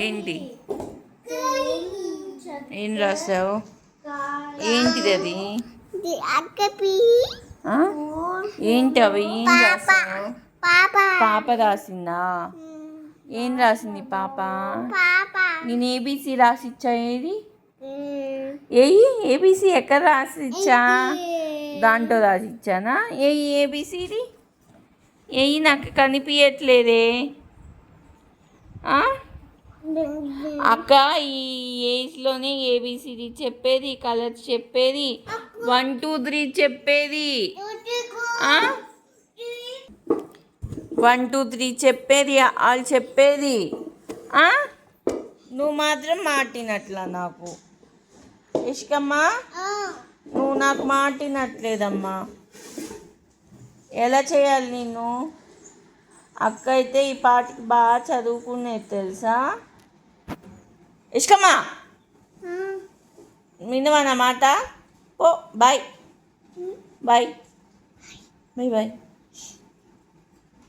ఏంటి ఏం రాసావు? ఏంటిది అది? ఏంటి అవి? ఏం రాసావు? పాప రాసిందా? ఏం రాసింది పాప? నేను ఏబీసీ రాసిచ్చా. ఏది ఏబీసీ ఎక్కడ రాసిచ్చా? దాంట్లో రాసిచ్చానా? ఏబీసీది నాకు కనిపించట్లేదే. అక్క ఈ ఏజ్లోనే ఏబిసిడి చెప్పేది, కలర్స్ చెప్పేది, 1 2 3 చెప్పేది, 1 2 3 చెప్పేది, వాళ్ళు చెప్పేది. నువ్వు మాత్రం మాటినట్లా నాకు. ఇష్కమ్మా, నువ్వు నాకు మాటినట్లేదమ్మా. ఎలా చేయాలి నిన్ను? అక్క అయితే ఈ పాటికి బాగా చదువుకునేది తెలుసా? ఇష్కమ్మా, వినవా నా మాట? ఓ బాయ్ బాయ్ బాయ్ బాయ్.